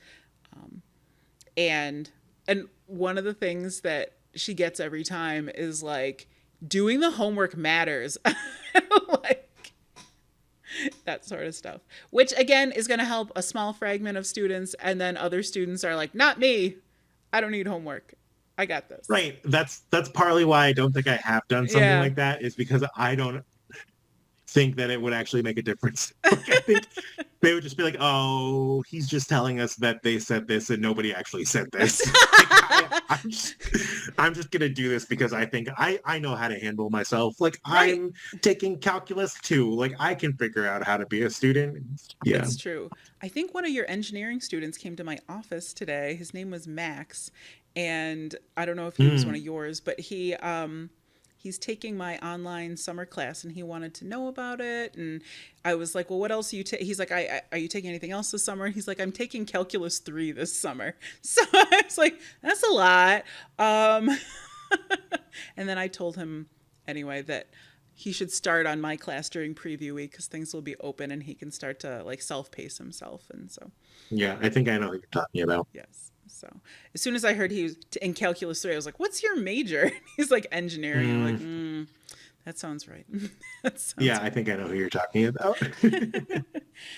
And one of the things that she gets every time is like doing the homework matters. Like that sort of stuff, which again is going to help a small fragment of students, and then other students are like, not me, I don't need homework, I got this. Right. That's partly why I don't think I have done something Yeah, like that is because I don't think that it would actually make a difference. Like I think they would just be like, "Oh, he's just telling us that they said this and nobody actually said this." Like I'm just gonna do this because I think I know how to handle myself. Like right. I'm taking calculus too. Like I can figure out how to be a student. Yeah. It's true. I think one of your engineering students came to my office today. His name was Max, and I don't know if he was one Mm. of yours, but he's taking my online summer class and he wanted to know about it. And I was like, well, what else are you he's like, are you taking anything else this summer? He's like, I'm taking calculus 3 this summer. So I was like, that's a lot. Um and then I told him anyway that he should start on my class during preview week because things will be open and he can start to like self-pace himself. And so Yeah, I think I know what you're talking about. yes, so as soon as I heard he was in calculus 3, I was like, what's your major? He's like engineering. I'm like, Mm. that sounds right. That Yeah, sounds I right. think I know who you're talking about.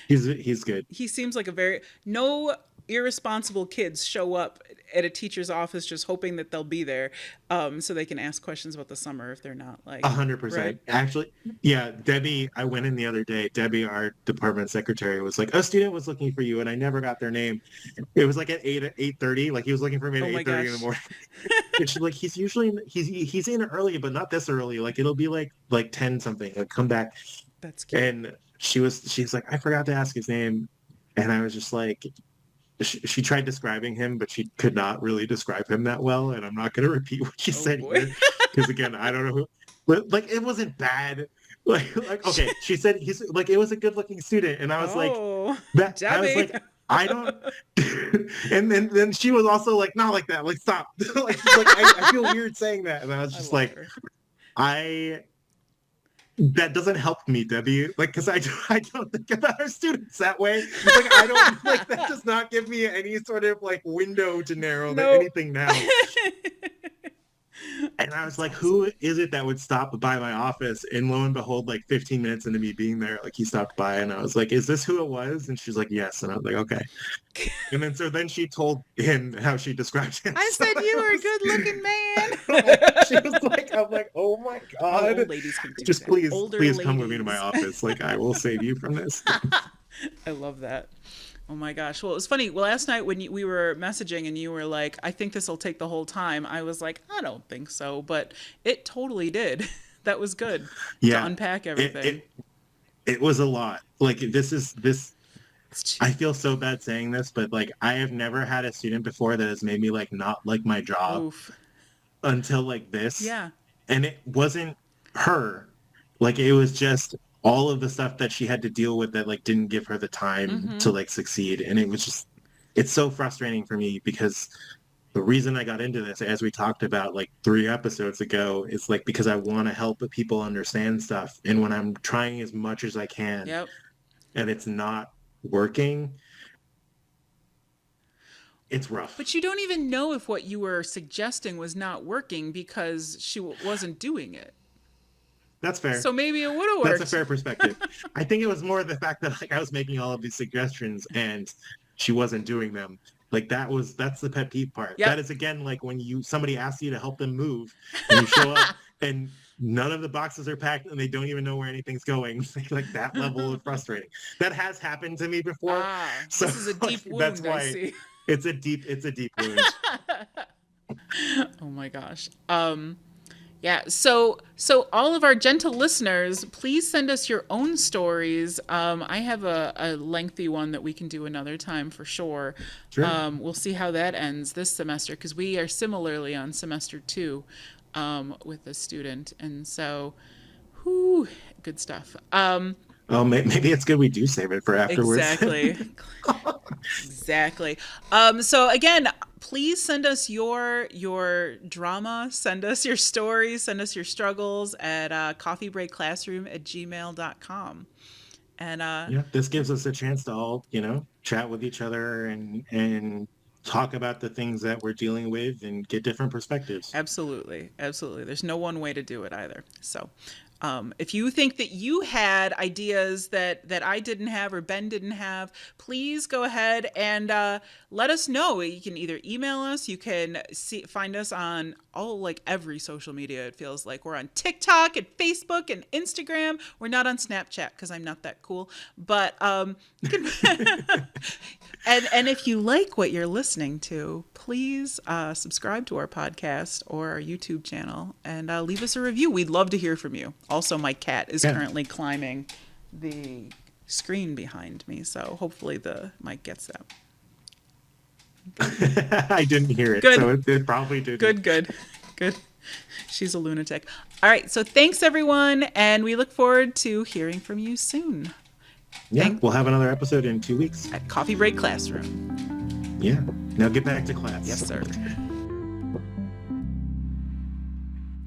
He's good. He seems like a very no irresponsible kids show up at a teacher's office just hoping that they'll be there, so they can ask questions about the summer if they're not like 100%. right. Actually, yeah, Debbie, I went in the other day. Debbie, our department secretary, was like, a student was looking for you, and I never got their name. It was like at 8:30. Like he was looking for me at Oh my 8:30 in the gosh, morning. And she's like, he's usually he's in early, but not this early. Like it'll be like 10 something. Like come back. that's cute. And she's like, I forgot to ask his name. And I was just like, she tried describing him, but she could not really describe him that well. And I'm not going to repeat what she Oh said boy. here because again, I don't know who. But like, it wasn't bad. Like okay, she said he's like it was a good looking student, and I was like Oh, that. I was Debbie. like I don't. And then she was also like not like that. Like stop. Like she's like I feel weird saying that, and I was I just love like her. I that doesn't help me, Debbie. Like, because I don't think about our students that way. Like, I don't like that does not give me any sort of like window to narrow that Nope. anything down. And I was That's like, awesome. who is it that would stop by my office? And lo and behold, like 15 minutes into me being there, like he stopped by and I was like, is this who it was? And she's like, yes. And I was like, okay. And then she told him how she described him. I So said you it were a was, good looking she was man. like, I'm like, oh my Oh, God. old ladies can do Just that. please, Older please come with me to my ladies. office. Like I will save you from this. I love that. Oh my gosh. Well, it was funny. Well, last night when we were messaging and you were like, I think this will take the whole time, I was like, I don't think so. But it totally did. That was good to Yeah. unpack It everything. it it was a lot. Like this I feel so bad saying this, but like I have never had a student before that has made me like not like my job Oof. until like this. Yeah. And it wasn't her. Like it was just all of the stuff that she had to deal with that like didn't give her the time Mm-hmm. to like succeed. And it was just it's so frustrating for me because the reason I got into this, as we talked about like 3 episodes ago, is like because I want to help people understand stuff. And when I'm trying as much as I can Yep. and it's not working, it's rough. But you don't even know if what you were suggesting was not working because she wasn't doing it. That's fair. So maybe it would have That's a worked. fair perspective. I think it was more the fact that like I was making all of these suggestions and she wasn't doing them. Like that's the pet peeve part. That Yep. is again like when somebody asks you to help them move and you show up and none of the boxes are packed and they don't even know where anything's going. Like that level of frustrating. That has happened to me before. Ah, So this is a like, deep that's wound, I why see. it's a deep wound. Oh my gosh. Yeah, so all of our gentle listeners, please send us your own stories. I have a lengthy one that we can do another time for sure. Sure. We'll see how that ends this semester because we are similarly on semester 2 with a student, and so, whew, good stuff. Oh, maybe it's good we do save it for afterwards. Exactly. Exactly. So again, please send us your drama, send us your stories, send us your struggles at coffeebreakclassroom@gmail.com. And Yeah, this yeah, gives us a chance to all, chat with each other and talk about the things that we're dealing with and get different perspectives. absolutely, absolutely. There's no one way to do it either. So, if you think that you had ideas that I didn't have or Ben didn't have, please go ahead and let us know. You can either email us, you can find us on like every social media. It feels like we're on TikTok and Facebook and Instagram. We're not on Snapchat because I'm not that cool, but you can. And if you like what you're listening to, please subscribe to our podcast or our YouTube channel and leave us a review. We'd love to hear from you. Also, my cat is Yeah. currently climbing the screen behind me, so hopefully the mic gets that. I didn't hear it, Good, so it probably didn't. good, good, good. She's a lunatic. All right, so thanks everyone, and we look forward to hearing from you soon. Yeah, Thanks we'll have another episode in 2 weeks. at Coffee Break Classroom. Yeah. Now get back to class. Yes, sir.